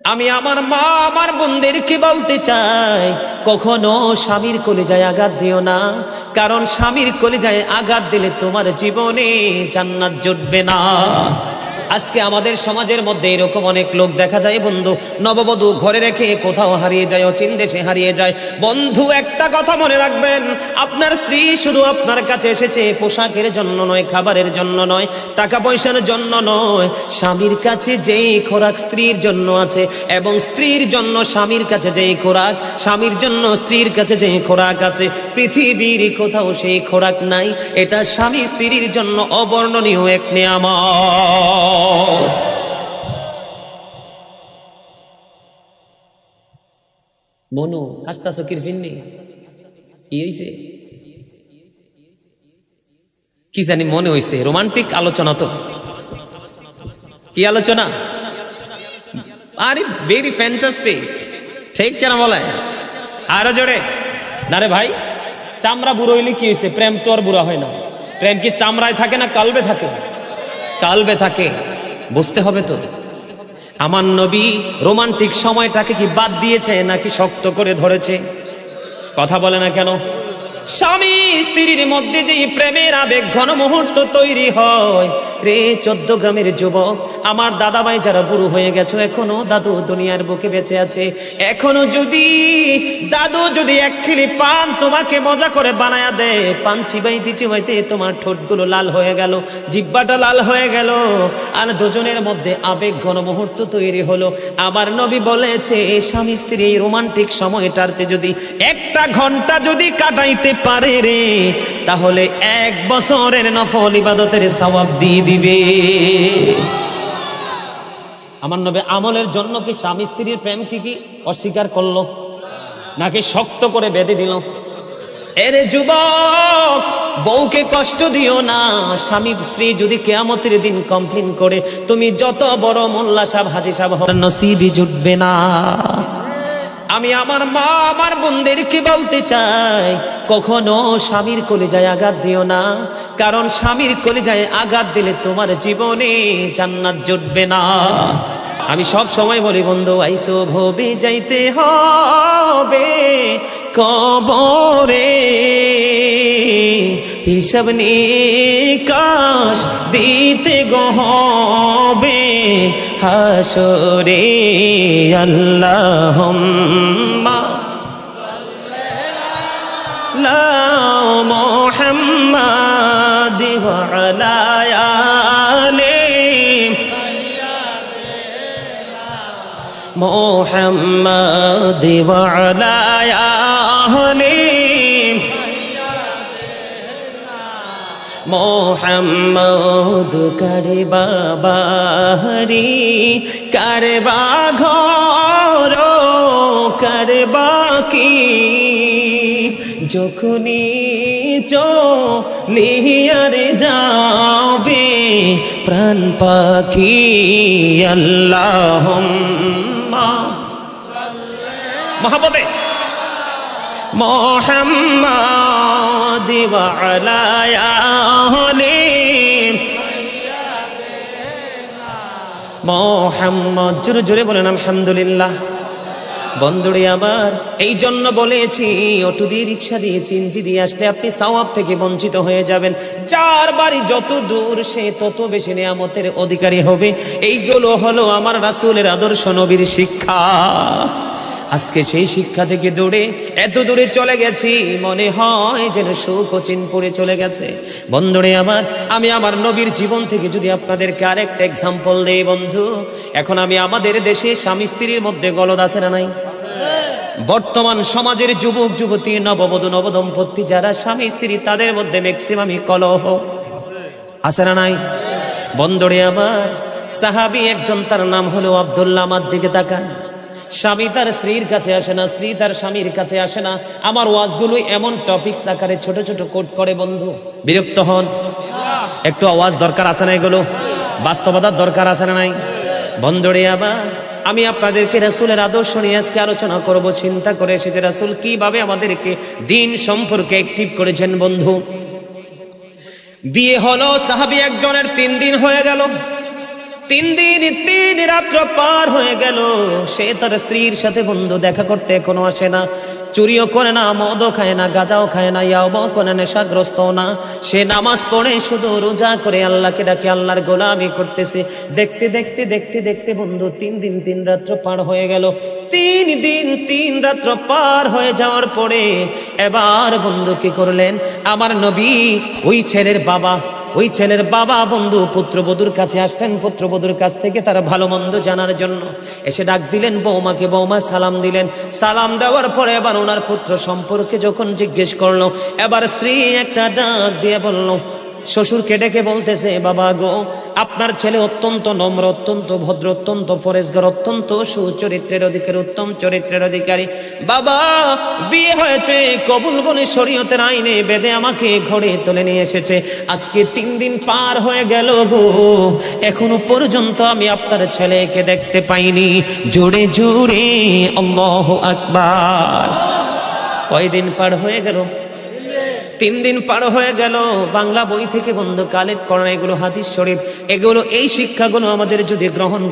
আমি আমার মা আমার বোনদেরকে বলতে চাই, কখনো স্বামীর কলিজায় আঘাত দিও না, কারণ স্বামীর কলিজায় আঘাত দিলে তোমার জীবনে জান্নাত জুটবে না। আজকে আমাদের সমাজের মধ্যে এরকম অনেক লোক দেখা যায় বন্ধু, নববধূ ঘরে রেখে কোথাও হারিয়ে যায়, অচিন দেশে হারিয়ে যায়। বন্ধু একটা কথা মনে রাখবেন, আপনার স্ত্রী শুধু আপনার কাছে এসেছে পোশাকের জন্য নয়, খাবারের জন্য নয়, টাকা পয়সার জন্য নয়। স্বামীর কাছে যেই খোরাক স্ত্রীর জন্য আছে, এবং স্ত্রীর জন্য স্বামীর কাছে যেই খোরাক, স্বামীর জন্য স্ত্রীর কাছে যেই খোরাক আছে, পৃথিবীর কোথাও সেই খোরাক নাই। এটা স্বামী স্ত্রীর জন্য অবর্ণনীয় এক নিয়ামত। মনু হাসতাছো কি ফিন্নি? কি হইছে? কি জানি মনে হইছে রোমান্টিক আলোচনা। তো কি আলোচনা? আরে ভেরি ফ্যান্টাস্টিক, ঠিক কেন বলে? আরো জোরে না রে ভাই। চামড়া বুড়ো হইলে কি হয়েছে? প্রেম তো আর বুড়া হয় না। প্রেম কি চামড়ায় থাকে না কালবে থাকে? কালবে থাকে। বুঝতে হবে তো। আমার নবী রোমান্টিক সময়টাকে কি বাদ দিয়েছে নাকি শক্ত করে ধরেছে? কথা বলে না কেন? স্বামী স্ত্রীর মধ্যে যে প্রেমের আবেগ ঘন মুহূর্ত তৈরি হয় রে 14 গ্রামের যুবক, আমার দাদা ভাই যারা বুড়ো হয়ে গেছে, এখনো দাদু দুনিয়ার বুকে বেঁচে আছে, এখনো যদি দাদু যদি এক খিলি পান তোমাকে মজা করে বানায়া দেয়, পান চিবাইতে চিবাইতে তোমার ঠোঁটগুলো লাল হয়ে গেল, জিহ্বাটা লাল হয়ে গেল, আর দুজনের মধ্যে আবেগ ঘন মুহূর্ত তৈরি হলো। আমার নবী বলেছে স্বামী স্ত্রী এই রোমান্টিক সময়টাতে যদি একটা ঘন্টা যদি কাটাইতে পারে রে, তাহলে 1 বছরের নফল ইবাদতের সওয়াব দিয়ে দিবে। আমার নবী আমলের জন্য কি স্বামী স্ত্রীর প্রেম কি অস্বীকার করলো নাকি শক্ত করে বেঁধে দিল? এরে যুবক, বউকে কষ্ট দিও না। স্বামী স্ত্রী যদি কিয়ামতের দিন কমপ্লেইন করে, তুমি যত বড় মোল্লা সাহেব হাজী সাহেব হন, নসিবই জুটবে না। আমি আমার মা আমার বোনদেরকে বলতে চাই, কখনো স্বামীর কলিজায় আঘাত দিও না, কারণ স্বামীর কলিজায় আঘাত দিলে তোমার জীবনে জান্নাত জুটবে না। আমি সব সময় বলি বন্ধু, আইসো ভবে যাইতে হবে কবরে, হিসাব নিকাশ দিতে হবে হাসরে। আল্লাহুম্মা লা মুহাম্মাদ ওয়া আলা আলি মুহাম্মাদ ওয়া আলা আলি মোহাম্মদ। কারে বাবারি কারে বা ঘর কারে বাকি, যখনই চলিয়ারে যাবে প্রাণ পাখি। আল্লাহুম্মা মহব্বতে মুহাম্মাদ ওয়া আলা আলি মুহাম্মদ। জোরে জোরে বলেন আলহামদুলিল্লাহ। বন্ধুরে আমার, এই জন্য বলেছি অটো দিয়ে রিক্সা দিয়ে চিনজি দিয়ে আসলে আপনি সওয়াব থেকে বঞ্চিত হয়ে যাবেন। যার বাড়ি যত দূর সে তত বেশি নিয়ামতের অধিকারী হবে। এইগুলো হলো আমার রাসূলের আদর্শ, নবীর শিক্ষা। আজকে সেই শিক্ষা থেকে দূরে এত দূরে চলে গেছি, মনে হয় যেন সুখ ও চিনপুরে চলে গেছে। বন্ধুরে আমার, আমি আমার নবীর জীবন থেকে যদি আপনাদেরকে আরেকটা এক্সাম্পল দেই বন্ধু, এখন আমি আমাদের দেশে স্বামী স্ত্রীর মধ্যে গলদ আছে না নাই? বর্তমান সমাজের যুবক যুবতী, নববধূ নবদম্পতি যারা স্বামী স্ত্রী, তাদের মধ্যে ম্যাক্সিমামই কলহ আছে না নাই? বন্ধুরে আমার, সাহাবী একজন, তার নাম হলো আব্দুল্লাহ। আমার দিকে তাকান। স্বামী তার স্ত্রীর কাছে আসে না, স্ত্রী তার স্বামীর কাছে আসে না। আমার ওয়াজগুলো এমন টপিকস আকারে ছোট ছোট কোট করে বন্ধু, বিরক্ত হন? একটু আওয়াজ দরকার আছে না? এগুলো বাস্তবতার দরকার আছে না নাই? বন্ধুরে আবার, আমি আপনাদেরকে রাসূলের আদর্শ নিয়ে আজকে আলোচনা করব। চিন্তা করে এসেছে রাসূল কিভাবে আমাদেরকে দিন সম্পর্কে অ্যাক্টিভ করেছেন। বন্ধু, বিয়ে হলো সাহাবী একজনের 3 দিন হয়ে গেল, 3 দিন 3 রাত্র পার হয়ে গেল, সে তার স্ত্রীর সাথে বন্ধু দেখা করতে এখনো আসে না। চুরিও করে না, মদও খায় না, গাঁজাও খায় না, ইয়াবাও করে না, নেশাগ্রস্ত না। সে নামাজ পড়ে, শুধু রোজা করে আল্লাহকে ডাকে, আল্লাহর গোলামি করতেছে। দেখতে দেখতে দেখতে দেখতে বন্ধু 3 দিন 3 রাত্র পার হয়ে গেল। 3 দিন 3 রাত্র পার হয়ে যাওয়ার পরে এবার বন্ধু কি করলেন, আমার নবী ওই ছেলের বাবা বন্ধু পুত্রবধূর কাছে আসলেন। পুত্রবধূর কাছ থেকে তার ভালো মন্দ জানার জন্য এসে ডাক দিলেন বৌমাকে। বৌমা সালাম দিলেন। সালাম দেওয়ার পরে এবার ওনার পুত্র সম্পর্কে যখন জিজ্ঞেস করলো, এবার স্ত্রী একটা ডাক দিয়ে বলল, শ্বশুরকে ডেকে বলতেছে, বাবা গো, আপনার ছেলে অত্যন্ত নম্র, অত্যন্ত ভদ্র, অত্যন্ত পরেশগার, অত্যন্ত সুচরিত্রের অধিকারী, উত্তম চরিত্রের অধিকারী। বাবা বিয়ে হয়েছে, কবুল বলে শরীয়তের আইনে বেদে আমাকে ঘরে তুলে নিয়ে এসেছে। আজকে 3 দিন পার হয়ে গেল গো, এখনো পর্যন্ত আমি আপনার ছেলেকে দেখতে পাইনি। জোরে জোরে আল্লাহু আকবার। কয়দিন পার হয়ে গেল? 3 দিন পার হয়ে গেল। বাংলা বই থেকে বন্ধু কালেক্ট করা এগুলো হাদিস শরীফ, এগুলো এই শিক্ষাগুলো আমাদের যদি গ্রহণ